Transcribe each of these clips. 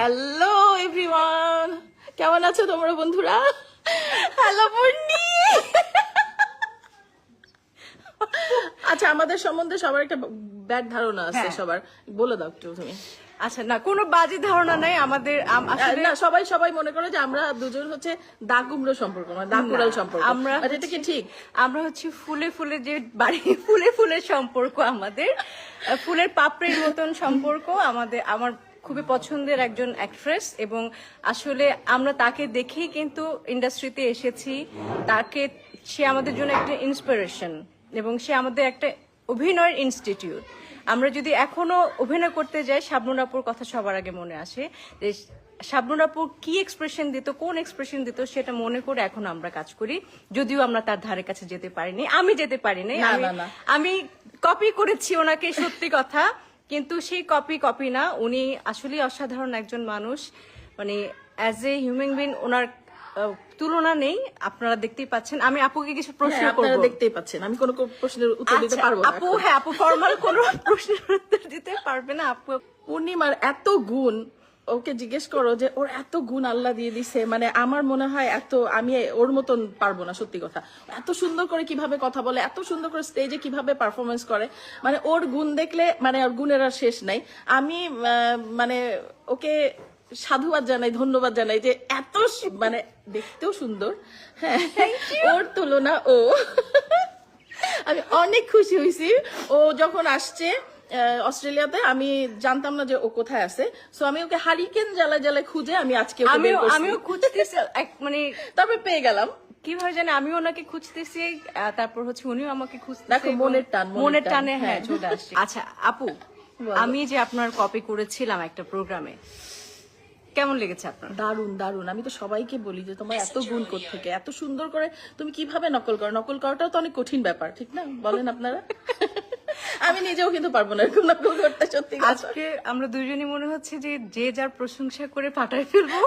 Hello everyone, কেমন আছো তোমরা বন্ধুরা? হ্যালো পূর্ণি। আচ্ছা, আমাদের সম্বন্ধে সবার একটা ব্যাড ধারণা আছে, সবার বলে দাও একটু তুমি। আচ্ছা, না কোনো বাজে ধারণা নাই আমাদের। আসলে না, সবাই মনে করে যে আমরা দুজন হচ্ছে দাকুমড়ো সম্পর্ক, মানে দাকুড়াল সম্পর্ক। আমরা এটা কি ঠিক? আমরা হচ্ছে ফুলে ফুলে যে বাড়ি ফুলের সম্পর্ক, আমাদের ফুলের পাপড়ির মতন সম্পর্ক। আমার খুবই পছন্দের একজন অ্যাক্ট্রেস, এবং আসলে আমরা তাকে দেখেই কিন্তু ইন্ডাস্ট্রিতে এসেছি। সে আমাদের জন্য একটা ইন্সপিরেশন, এবং সে আমাদের একটা অভিনয়ের ইনস্টিটিউট। আমরা যদি এখনো অভিনয় করতে যাই, শাবনূর আপুর কথা সবার আগে মনে আসে যে শাবনূর আপু কি এক্সপ্রেশন দিত, কোন এক্সপ্রেশন দিত, সেটা মনে করে এখন আমরা কাজ করি। যদিও আমরা তার ধারে কাছে যেতে পারিনি, আমি যেতে পারিনি। আমি কপি করেছি ওনাকে, সত্যি কথা, কিন্তু সেই কপি না। উনি আসলে অসাধারণ একজন মানুষ, মানে অ্যাজ এ হিউম্যান বিং ওনার তুলনা নেই। আপনারা দেখতেই পাচ্ছেন। আমি আপুকে কিছু প্রশ্ন করব। আপনারা দেখতেই পাচ্ছেন, আমি কোনো প্রশ্নের উত্তর দিতে পারবো না। আপু ফর্মাল কোনো প্রশ্নের উত্তর দিতে পারবে না। আপু পূর্ণিমার এত গুণ, ওকে জিজ্ঞেস করো যে ওর এত গুণ আল্লাহ দিয়ে দিছে, মানে আমার মনে হয় আমি ওর মতন পারবো না, সত্যি কথা। এত সুন্দর করে কিভাবে কথা বলে, এত সুন্দর করে স্টেজে কিভাবে পারফরমেন্স করে, মানে ওর গুণ দেখলে মানে ওর গুণের আর শেষ নাই। আমি মানে ওকে সাধুবাদ জানাই, ধন্যবাদ জানাই যে এত মানে দেখতেও সুন্দর। হ্যাঁ, ওর তুলনা ও। আমি অনেক খুশি হয়েছি ও যখন আসছে অস্ট্রেলিয়াতে। আমি জানতাম না যে ও কোথায় আছে, সো আমি ওকে হারিকেন জ্বালায় খুঁজে আমি আজকে আমিও খুঁজতেছি, মানে তারপরে পেয়ে গেলাম। কিভাবে জানি, আমি ওনাকে খুঁজতেছি, তারপর হচ্ছে উনিও আমাকে খুঁজতেছে। দেখো মনের টানে হ্যাঁ চলে আসছে। আচ্ছা আপু, আমি যে আপনার কপি করেছিলাম একটা প্রোগ্রামে, কেমন লেগেছে আপনার? দারুন। আমি তো সবাইকে বলি যে তোমার এত গুণ থেকে এত সুন্দর করে তুমি কিভাবে নকল করো। নকল করাটাও তো অনেক কঠিন ব্যাপার, ঠিক না? বলেন আপনারা। আমি নিজেও কিন্তু পারবো না এরকম নকল করতে, সত্যি। আজকে আমরা দুইজনই মনে হচ্ছে যে যার প্রশংসা করে ফাটাই ফেলবো।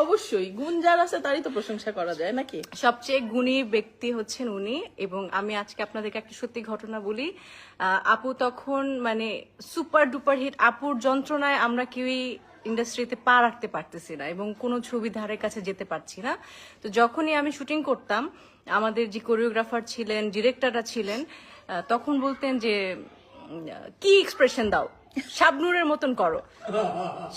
অবশ্যই গুণ যার আছে তারই তো প্রশংসা করা যায়, নাকি? সবচেয়ে গুণী ব্যক্তি হচ্ছেন উনি। এবং আমি আজকে আপনাদেরকে একটা সত্যি ঘটনা বলি। আপু তখন মানে সুপার ডুপার হিট, আপুর যন্ত্রণায় আমরা কেউই ইন্ডাস্ট্রিতে পা রাখতে পারতেছি না, এবং কোনো ছবি ধারের কাছে যেতে পারছি না। তো যখনই আমি শুটিং করতাম, আমাদের যে কোরিওগ্রাফার ছিলেন, ডিরেক্টররা ছিলেন, তখন বলতেন যে কি এক্সপ্রেশন দাও, শাবনূরের মতন করো,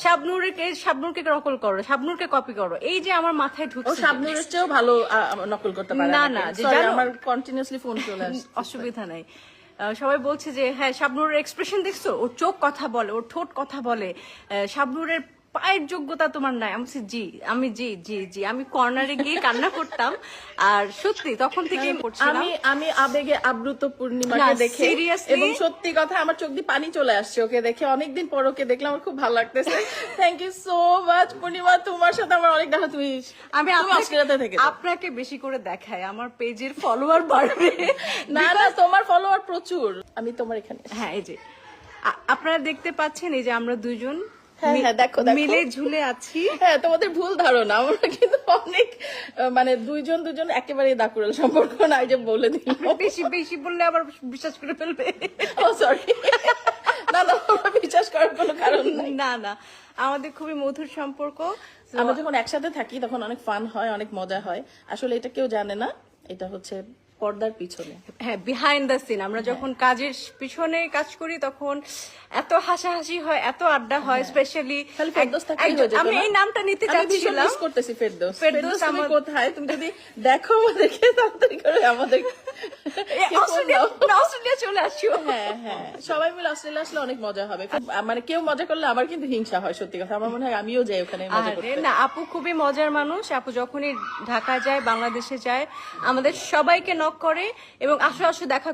শাবনূরকে নকল করো, শাবনূরকে কপি করো। এই যে আমার মাথায় ঢুকছে, শাবনূরের চেয়েও ভালো নকল করতে পারে না, যে আমার কন্টিনিউয়াসলি ফোন চলে আসছে। অসুবিধা নাই। সবাই বলছে যে হ্যাঁ শাবনূরের এক্সপ্রেশন দেখছো, ওর চোখ কথা বলে, ওর ঠোঁট কথা বলে, শাবনূরের পায়ের যোগ্যতা তোমার নাই। আমি জি আমি কর্নারে গিয়ে কান্না করতাম। আর সত্যি তখন থেকে আমি আবেগে আপ্লুত পূর্ণিমাকে দেখে, এবং সত্যি কথা আমার চোখ দিয়ে পানি চলে আসছে ওকে দেখে। অনেকদিন পর ওকে দেখলাম, আমার খুব ভালো লাগতেছে। থ্যাংক ইউ সো মাচ পূর্ণিমা, তোমার সাথে আমার অনেক দেখা। আমি অস্ট্রেলিয়াতে থেকে আপনাকে বেশি করে দেখাই, আমার পেজের ফলোয়ার বাড়বে। না, তোমার ফলোয়ার প্রচুর। আমি তোমার এখানে, হ্যাঁ এই যে আপনারা দেখতে পাচ্ছেন, এই যে আমরা দুজন দেখো মিলে ঝুলে আছি। হ্যাঁ, তোমাদের ভুল ধারণা, আমরা কিন্তু অনেক মানে দুজন একেবারে দাকুড়াল সম্পর্ক না, যে বলে দিলাম। বেশি বললে আবার বিশ্বাস করে ফেলবে। ও সরি। না, বিশ্বাস করার কোনো কারণ নাই। না, আমাদের খুবই মধুর সম্পর্ক। আমরা যখন একসাথে থাকি তখন অনেক ফান হয়, অনেক মজা হয়। আসলে এটা কেউ জানে না, এটা হচ্ছে পর্দার পিছনে, হ্যাঁ বিহাইন্ড দ্য সিন। আমরা যখন কাজের পিছনে কাজ করি তখন এত হাসাহাসি হয়, এত আড্ডা হয়। স্পেশালি আমি এই নামটা নিতে চাচ্ছিলাম, ফেরদৌস। আমি কোথায়, তুমি যদি দেখো আমাদেরকে তাড়াতাড়ি করে আমাদের অস্ট্রেলিয়া চলে আসিও। হ্যাঁ, সবাই মিলে অস্ট্রেলিয়া আসলে অনেক মজা হবে। মানে কেউ মজা করলে আমার কিন্তু হিংসা হয়, সত্যি কথা। আমার মনে হয় আমিও যাই ওখানে মজা করতে। না, আপু খুবই মজার মানুষ। আপু যখনই ঢাকা যায়, বাংলাদেশে যায়, আমাদের সবাইকে নক করে এবং আসো দেখা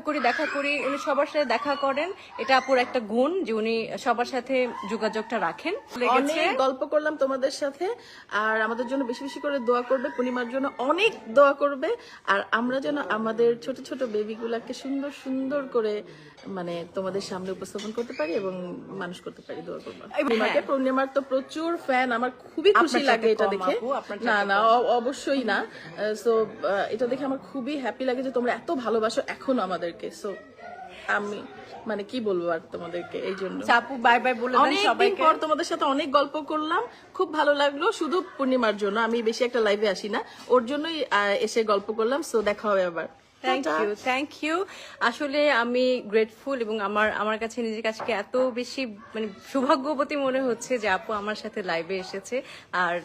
করি। উনি সবার সাথে দেখা করেন। এটা আপুর একটা গুণ যে উনি সবার সাথে যোগাযোগটা রাখেন। অনেক গল্প করলাম তোমাদের সাথে, আর আমাদের জন্য বেশি বেশি করে দোয়া করবে, পূর্ণিমার জন্য অনেক দোয়া করবে, আর আমরা যেন আমাদের ছোট ছোট বেবিগুলাকে সুন্দর সুন্দর করে মানে তোমাদের সামনে উপস্থাপন করতে পারি এবং মানুষ করতে পারি। দোয়া করবো পূর্ণিমার তো প্রচুর ফ্যান, আমার খুবই খুশি লাগে এটা দেখে। না, অবশ্যই না। সো এটা দেখে আমার খুবই হ্যাপি লাগে যে তোমরা এত ভালোবাসো এখনো আমাদেরকে। সো আমি মানে কি বলবো আর তোমাদেরকে, এই জন্য আপু বাই বাই বলে দেন অনেকদিন সবাইকে। পর তোমাদের সাথে অনেক গল্প করলাম, খুব ভালো লাগলো। শুধু পূর্ণিমার জন্য, আমি বেশি একটা লাইভে আসি না, ওর জন্যই এসে গল্প করলাম। সো দেখা হবে আবার। Thank you. আসলে আমি গ্রেটফুল এবং আমার কাছে নিজের কাছে এত বেশি মানে সৌভাগ্যবতী মনে হচ্ছে যে আপু আমার সাথে লাইভে এসেছে। আর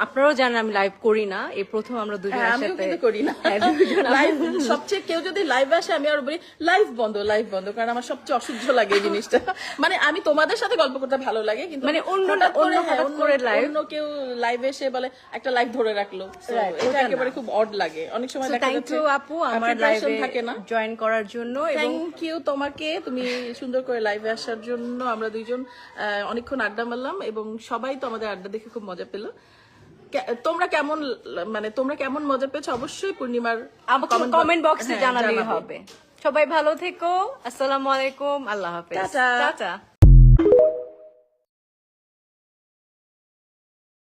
আপনারাও জানেন আমি লাইভ করি না, এই প্রথম আমরা দুজন হ্যাঁ, আমিও একসাথে কিন্তু করি না হ্যাঁ, দুজন লাইভ। সবচেয়ে কেউ যদি লাইভে আসে আমি আর বলি লাইভ বন্ধ, কারণ আমার সবচেয়ে অসহ্য লাগে এই জিনিসটা। মানে আমি তোমাদের সাথে গল্প করতে ভালো লাগে, কিন্তু মানে হঠাৎ করে লাইভ অন্য কেউ লাইভে এসে বলে একটা লাইভ ধরে রাখলো, So, এটা একেবারে খুব অড লাগে অনেক সময়। দেখা থ্যাংক যাচ্ছে ইউ আপু আমার preparation লাইভে থাকে না। জয়েন করার জন্য এবং থ্যাংক ইউ তোমাকে, তুমি সুন্দর করে লাইভে আসার জন্য। আমরা দুইজন অনেকক্ষণ আড্ডা মারলাম এবং সবাই তো আমাদের আড্ডা দেখে খুব মজা পেলো। তোমরা কেমন মজা পেয়েছো অবশ্যই পূর্ণিমার কমেন্ট বক্সে হ্যাঁ, জানালেই জানাবে। হবে। সবাই ভালো থেকো, আসসালামু আলাইকুম, আল্লাহ হাফেজ, টাটা। টাটা।